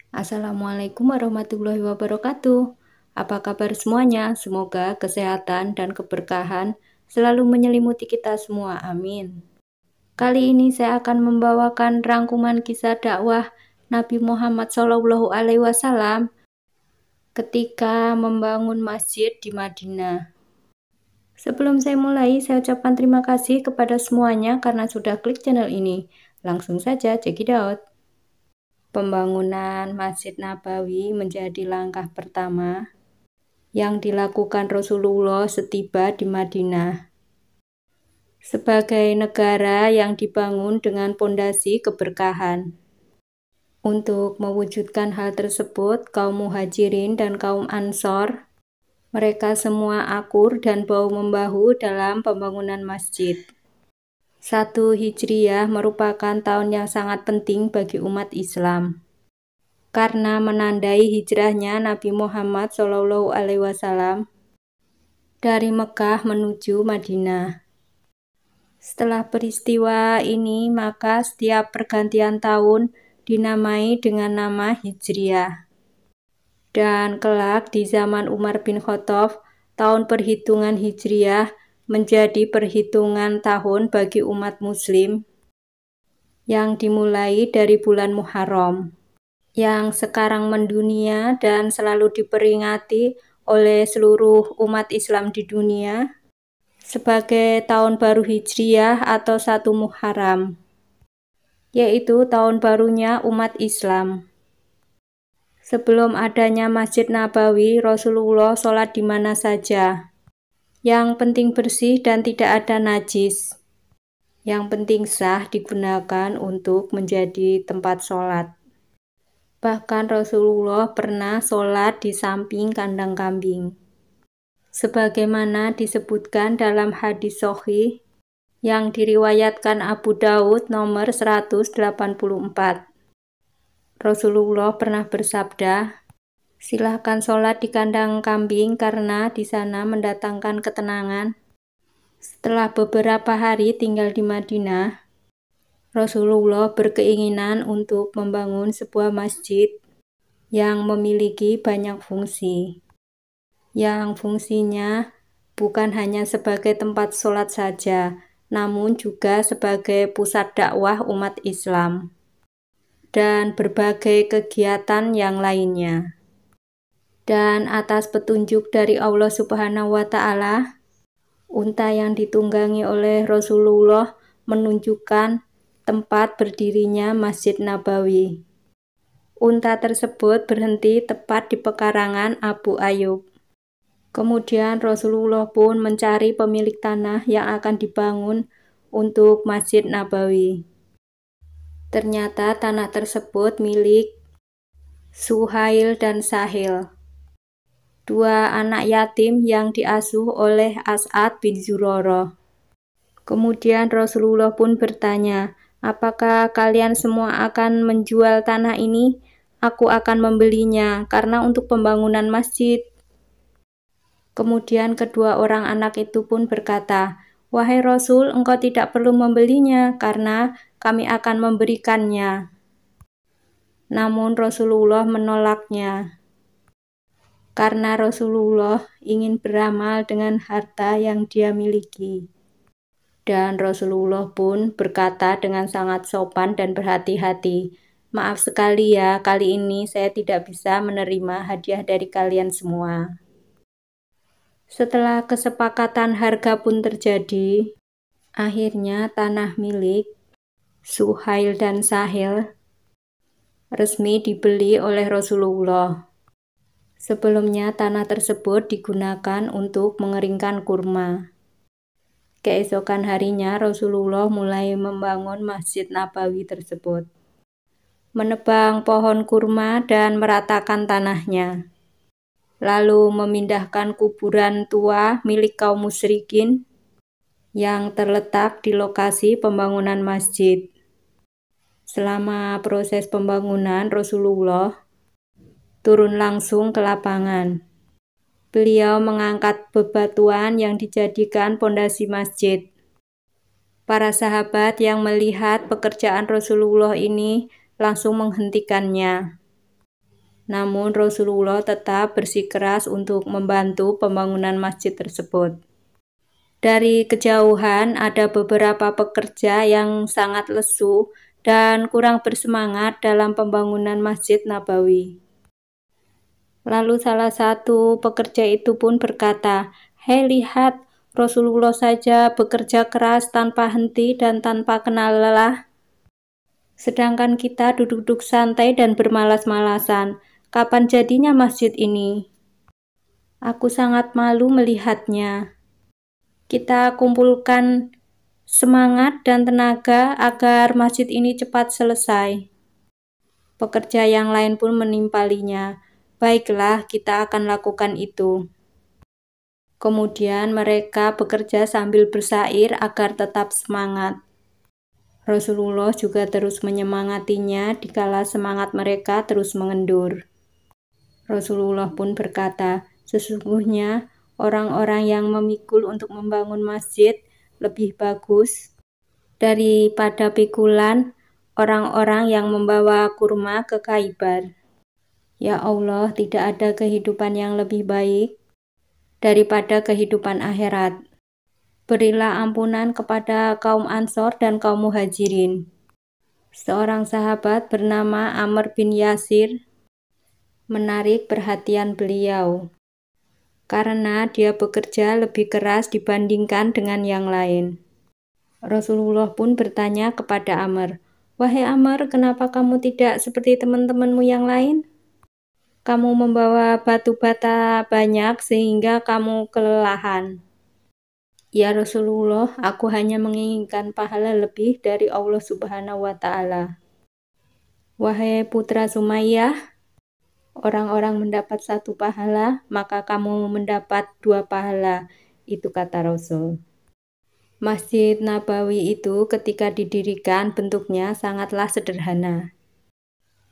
Assalamualaikum warahmatullahi wabarakatuh. Apa kabar semuanya? Semoga kesehatan dan keberkahan selalu menyelimuti kita semua. Amin. Kali ini saya akan membawakan rangkuman kisah dakwah Nabi Muhammad SAW ketika membangun masjid di Madinah. Sebelum saya mulai, saya ucapkan terima kasih kepada semuanya karena sudah klik channel ini. Langsung saja, check it out. Pembangunan Masjid Nabawi menjadi langkah pertama yang dilakukan Rasulullah setiba di Madinah. Sebagai negara yang dibangun dengan pondasi keberkahan. Untuk mewujudkan hal tersebut, kaum Muhajirin dan kaum Ansor, mereka semua akur dan bahu-membahu dalam pembangunan masjid. 1 Hijriah merupakan tahun yang sangat penting bagi umat Islam karena menandai hijrahnya Nabi Muhammad SAW dari Mekah menuju Madinah. Setelah peristiwa ini, maka setiap pergantian tahun dinamai dengan nama Hijriah. Dan kelak di zaman Umar bin Khattab, tahun perhitungan Hijriah menjadi perhitungan tahun bagi umat muslim yang dimulai dari bulan Muharram, yang sekarang mendunia dan selalu diperingati oleh seluruh umat Islam di dunia sebagai tahun baru Hijriah atau 1 Muharram, yaitu tahun barunya umat Islam. Sebelum adanya Masjid Nabawi, Rasulullah sholat di mana saja. Yang penting bersih dan tidak ada najis. Yang penting sah digunakan untuk menjadi tempat sholat. Bahkan Rasulullah pernah sholat di samping kandang kambing. Sebagaimana disebutkan dalam hadis sahih yang diriwayatkan Abu Daud nomor 184. Rasulullah pernah bersabda, "Silahkan sholat di kandang kambing karena di sana mendatangkan ketenangan." Setelah beberapa hari tinggal di Madinah, Rasulullah berkeinginan untuk membangun sebuah masjid yang memiliki banyak fungsi, yang fungsinya bukan hanya sebagai tempat sholat saja, namun juga sebagai pusat dakwah umat Islam dan berbagai kegiatan yang lainnya. Dan atas petunjuk dari Allah Subhanahu wa Ta'ala, unta yang ditunggangi oleh Rasulullah menunjukkan tempat berdirinya Masjid Nabawi. Unta tersebut berhenti tepat di pekarangan Abu Ayyub. Kemudian Rasulullah pun mencari pemilik tanah yang akan dibangun untuk Masjid Nabawi. Ternyata tanah tersebut milik Suhail dan Sahil, 2 anak yatim yang diasuh oleh As'ad bin Zurarah. Kemudian Rasulullah pun bertanya, "Apakah kalian semua akan menjual tanah ini? Aku akan membelinya karena untuk pembangunan masjid." Kemudian kedua orang anak itu pun berkata, "Wahai Rasul, engkau tidak perlu membelinya karena kami akan memberikannya." Namun Rasulullah menolaknya karena Rasulullah ingin beramal dengan harta yang dia miliki. Dan Rasulullah pun berkata dengan sangat sopan dan berhati-hati, "Maaf sekali ya, kali ini saya tidak bisa menerima hadiah dari kalian semua." Setelah kesepakatan harga pun terjadi, akhirnya tanah milik Suhail dan Sahil resmi dibeli oleh Rasulullah. Sebelumnya tanah tersebut digunakan untuk mengeringkan kurma. Keesokan harinya Rasulullah mulai membangun Masjid Nabawi tersebut, menebang pohon kurma dan meratakan tanahnya, lalu memindahkan kuburan tua milik kaum musyrikin yang terletak di lokasi pembangunan masjid. Selama proses pembangunan, Rasulullah turun langsung ke lapangan. Beliau mengangkat bebatuan yang dijadikan pondasi masjid. Para sahabat yang melihat pekerjaan Rasulullah ini langsung menghentikannya. Namun Rasulullah tetap bersikeras untuk membantu pembangunan masjid tersebut. Dari kejauhan ada beberapa pekerja yang sangat lesu dan kurang bersemangat dalam pembangunan Masjid Nabawi. Lalu salah satu pekerja itu pun berkata, "Hei, lihat, Rasulullah saja bekerja keras tanpa henti dan tanpa kenal lelah. Sedangkan kita duduk-duduk santai dan bermalas-malasan. Kapan jadinya masjid ini? Aku sangat malu melihatnya. Kita kumpulkan semangat dan tenaga agar masjid ini cepat selesai." Pekerja yang lain pun menimpalinya, "Baiklah, kita akan lakukan itu." Kemudian mereka bekerja sambil bersair agar tetap semangat. Rasulullah juga terus menyemangatinya dikala semangat mereka terus mengendur. Rasulullah pun berkata, "Sesungguhnya orang-orang yang memikul untuk membangun masjid lebih bagus daripada pikulan orang-orang yang membawa kurma ke Khaybar. Ya Allah, tidak ada kehidupan yang lebih baik daripada kehidupan akhirat. Berilah ampunan kepada kaum Ansor dan kaum Muhajirin." Seorang sahabat bernama Amr bin Yasir menarik perhatian beliau karena dia bekerja lebih keras dibandingkan dengan yang lain. Rasulullah pun bertanya kepada Amr, "Wahai Amr, kenapa kamu tidak seperti teman-temanmu yang lain? Kamu membawa batu bata banyak sehingga kamu kelelahan." "Ya Rasulullah, aku hanya menginginkan pahala lebih dari Allah Subhanahu wa Ta'ala." "Wahai putra Sumayyah, orang-orang mendapat 1 pahala, maka kamu mendapat 2 pahala." Itu kata Rasul. Masjid Nabawi itu ketika didirikan bentuknya sangatlah sederhana.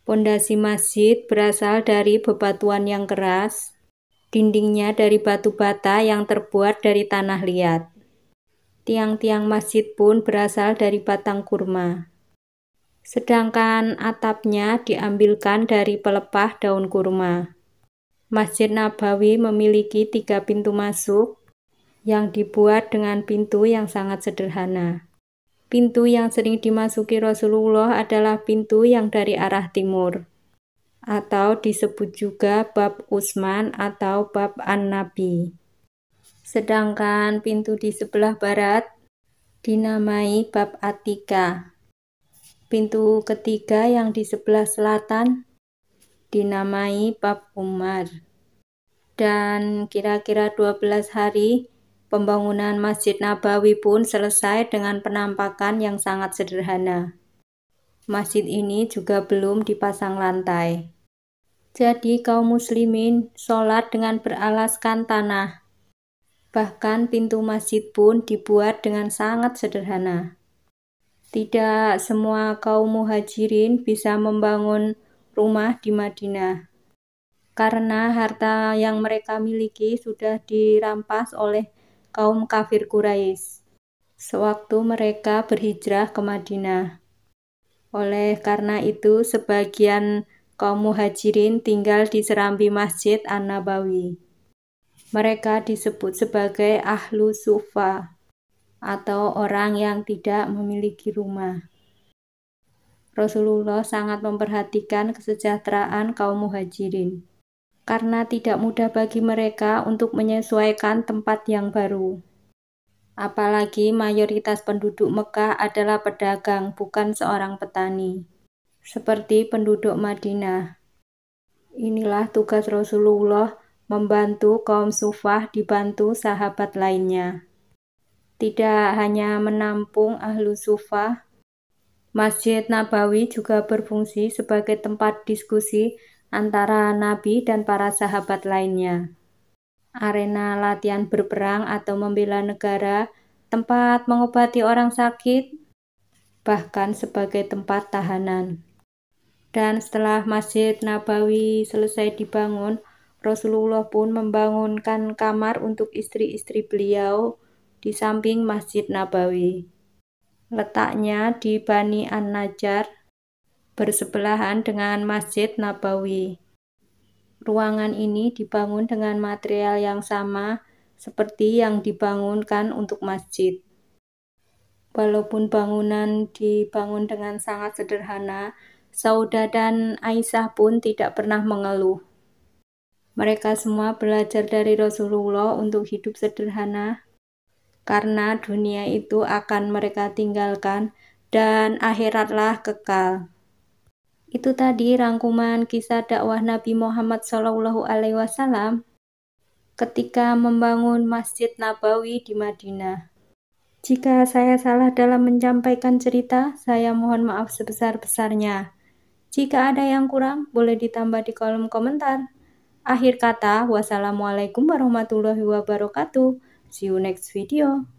Pondasi masjid berasal dari bebatuan yang keras, dindingnya dari batu bata yang terbuat dari tanah liat. Tiang-tiang masjid pun berasal dari batang kurma. Sedangkan atapnya diambilkan dari pelepah daun kurma. Masjid Nabawi memiliki 3 pintu masuk yang dibuat dengan pintu yang sangat sederhana. Pintu yang sering dimasuki Rasulullah adalah pintu yang dari arah timur, atau disebut juga bab Utsman atau bab An-Nabi. Sedangkan pintu di sebelah barat dinamai bab Atika. Pintu ketiga yang di sebelah selatan dinamai bab Umar. Dan kira-kira 12 hari pembangunan Masjid Nabawi pun selesai dengan penampakan yang sangat sederhana. Masjid ini juga belum dipasang lantai. Jadi kaum muslimin sholat dengan beralaskan tanah. Bahkan pintu masjid pun dibuat dengan sangat sederhana. Tidak semua kaum muhajirin bisa membangun rumah di Madinah, karena harta yang mereka miliki sudah dirampas oleh kaum kafir Quraisy sewaktu mereka berhijrah ke Madinah. Oleh karena itu, sebagian kaum muhajirin tinggal di serambi Masjid An-Nabawi. Mereka disebut sebagai Ahlu Suffa, atau orang yang tidak memiliki rumah. Rasulullah sangat memperhatikan kesejahteraan kaum muhajirin, karena tidak mudah bagi mereka untuk menyesuaikan tempat yang baru. Apalagi mayoritas penduduk Mekah adalah pedagang, bukan seorang petani, seperti penduduk Madinah. Inilah tugas Rasulullah, membantu kaum Suffah dibantu sahabat lainnya. Tidak hanya menampung ahlu Suffah, Masjid Nabawi juga berfungsi sebagai tempat diskusi antara Nabi dan para sahabat lainnya, arena latihan berperang atau membela negara, tempat mengobati orang sakit, bahkan sebagai tempat tahanan. Dan setelah Masjid Nabawi selesai dibangun, Rasulullah pun membangunkan kamar untuk istri-istri beliau di samping Masjid Nabawi. Letaknya di Bani An-Najjar, bersebelahan dengan Masjid Nabawi. Ruangan ini dibangun dengan material yang sama seperti yang dibangunkan untuk masjid. Walaupun bangunan dibangun dengan sangat sederhana, Sauda dan Aisyah pun tidak pernah mengeluh. Mereka semua belajar dari Rasulullah untuk hidup sederhana, karena dunia itu akan mereka tinggalkan dan akhiratlah kekal. Itu tadi rangkuman kisah dakwah Nabi Muhammad SAW ketika membangun Masjid Nabawi di Madinah. Jika saya salah dalam menyampaikan cerita, saya mohon maaf sebesar-besarnya. Jika ada yang kurang, boleh ditambah di kolom komentar. Akhir kata, wassalamualaikum warahmatullahi wabarakatuh. See you next video.